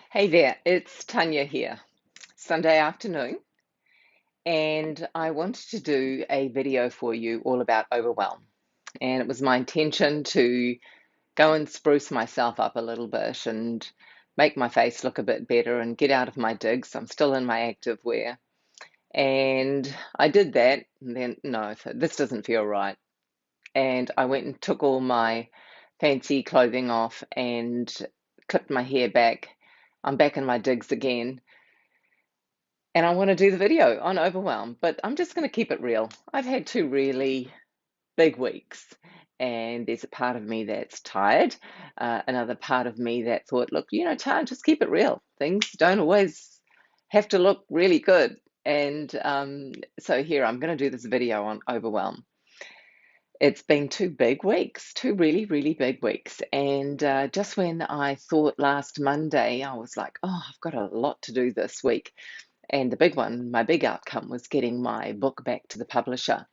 Hey there, it's Tanya here. Sunday afternoon, and I wanted to do a video for you all about overwhelm. And it was my intention to go and spruce myself up a little bit and make my face look a bit better and get out of my digs. I'm still in my active wear. And I did that, and then no, this doesn't feel right. And I went and took all my fancy clothing off and clipped my hair back. I'm back in my digs again. And I want to do the video on overwhelm, but I'm just going to keep it real. I've had two really big weeks, and there's a part of me that's tired, another part of me that thought, look, Tan, just keep it real. Things don't always have to look really good. And so here, I'm going to do this video on overwhelm. It's been two big weeks, two really, really big weeks. And just when I thought last Monday, I was like, oh, I've got a lot to do this week. And the big one, my big outcome was getting my book back to the publisher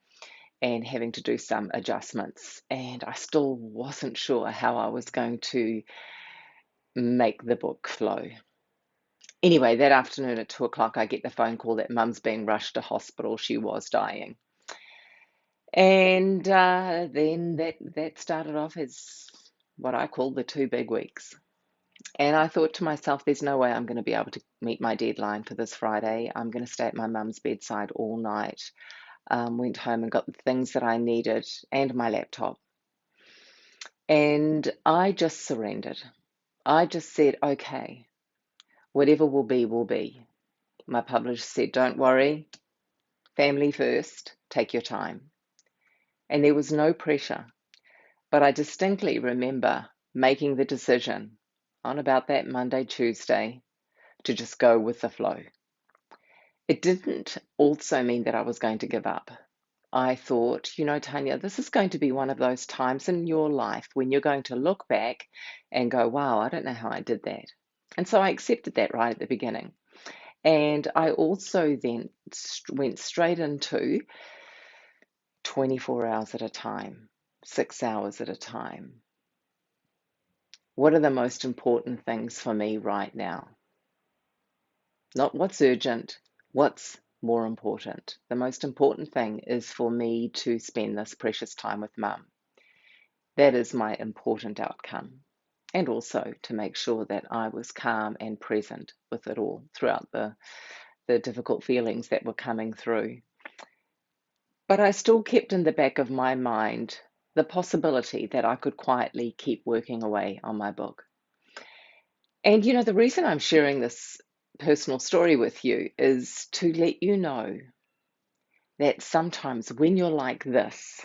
and having to do some adjustments. And I still wasn't sure how I was going to make the book flow. Anyway, that afternoon at 2 o'clock, I get the phone call that mum's being rushed to hospital. She was dying. And then that started off as what I call the two big weeks. And I thought to myself, there's no way I'm going to be able to meet my deadline for this Friday. I'm going to stay at my mum's bedside all night. Went home and got the things that I needed and my laptop. And I just surrendered. I just said, okay, whatever will be, will be. My publisher said, don't worry, family first, take your time. And there was no pressure. But I distinctly remember making the decision on about that Monday, Tuesday, to just go with the flow. It didn't also mean that I was going to give up. I thought, Tanya, this is going to be one of those times in your life when you're going to look back and go, wow, I don't know how I did that. And so I accepted that right at the beginning. And I also then went straight into 24 hours at a time, 6 hours at a time. What are the most important things for me right now? Not what's urgent, what's more important. The most important thing is for me to spend this precious time with mum. That is my important outcome. And also to make sure that I was calm and present with it all throughout the difficult feelings that were coming through. But I still kept in the back of my mind the possibility that I could quietly keep working away on my book. And the reason I'm sharing this personal story with you is to let you know that sometimes when you're like this,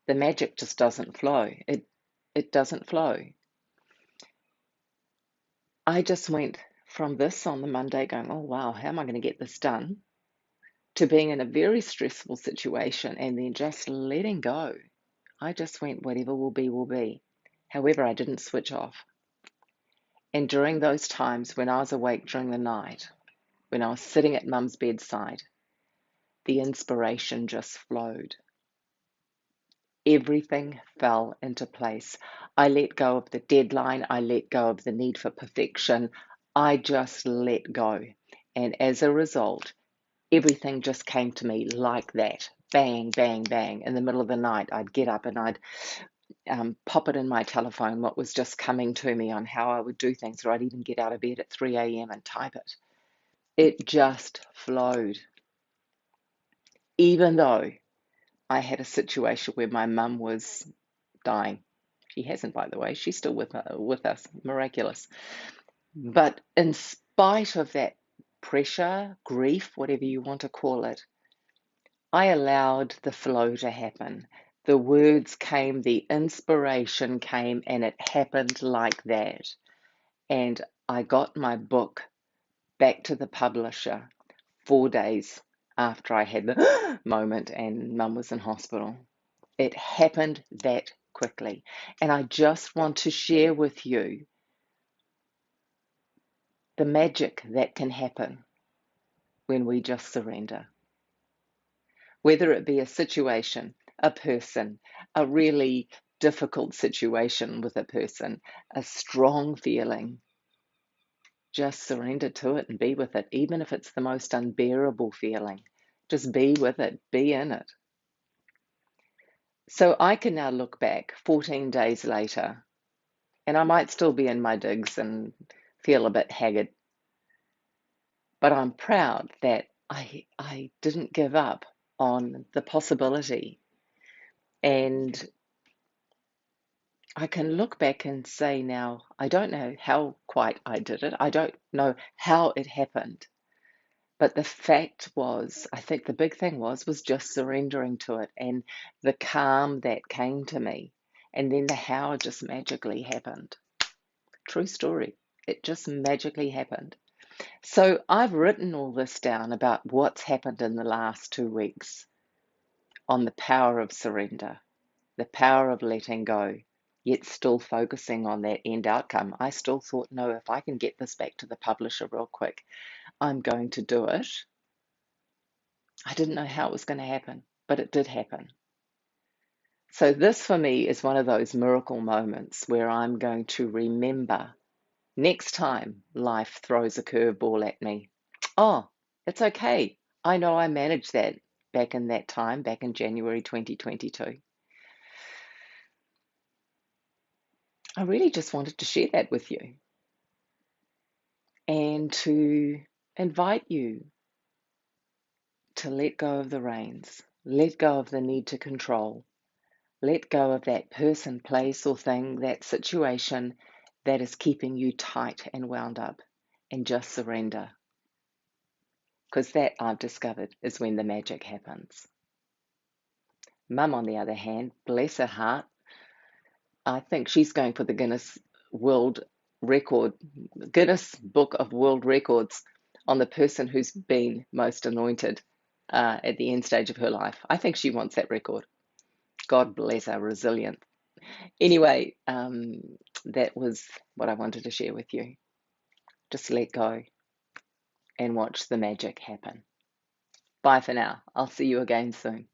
the magic just doesn't flow. It doesn't flow. I just went from this on the Monday going, oh wow, how am I going to get this done? To being in a very stressful situation and then just letting go. I just went, whatever will be, will be. However, I didn't switch off. And during those times when I was awake during the night, when I was sitting at mum's bedside, the inspiration just flowed. Everything fell into place. I let go of the deadline. I let go of the need for perfection. I just let go. And as a result, everything just came to me like that. Bang, bang, bang. In the middle of the night, I'd get up and I'd pop it in my telephone, what was just coming to me on how I would do things, or I'd even get out of bed at 3 a.m. and type it. It just flowed. Even though I had a situation where my mum was dying. She hasn't, by the way. She's still with us. Miraculous. But in spite of that pressure, grief, whatever you want to call it, I allowed the flow to happen. The words came, the inspiration came, and it happened like that. And I got my book back to the publisher 4 days after I had the moment and mum was in hospital. It happened that quickly. And I just want to share with you the magic that can happen when we just surrender. Whether it be a situation, a person, a really difficult situation with a person, a strong feeling, just surrender to it and be with it, even if it's the most unbearable feeling. Just be with it, be in it. So I can now look back 14 days later, and I might still be in my digs and feel a bit haggard, but I'm proud that I didn't give up on the possibility. And I can look back and say now, I don't know how quite I did it. I don't know how it happened. But the fact was, I think the big thing was just surrendering to it and the calm that came to me. And then the how just magically happened. True story. It just magically happened. So I've written all this down about what's happened in the last 2 weeks on the power of surrender, the power of letting go, yet still focusing on that end outcome. I still thought, no, if I can get this back to the publisher real quick, I'm going to do it. I didn't know how it was going to happen, but it did happen. So this for me is one of those miracle moments where I'm going to remember next time life throws a curveball at me. Oh, it's okay. I know I managed that back in that time, back in January 2022. I really just wanted to share that with you and to invite you to let go of the reins, let go of the need to control, let go of that person, place, or thing, that situation that is keeping you tight and wound up, and just surrender. Because that, I've discovered, is when the magic happens. Mum, on the other hand, bless her heart, I think she's going for the World Record, Guinness Book of World Records on the person who's been most anointed at the end stage of her life. I think she wants that record. God bless her, resilient. Anyway, that was what I wanted to share with you. Just let go and watch the magic happen. Bye for now. I'll see you again soon.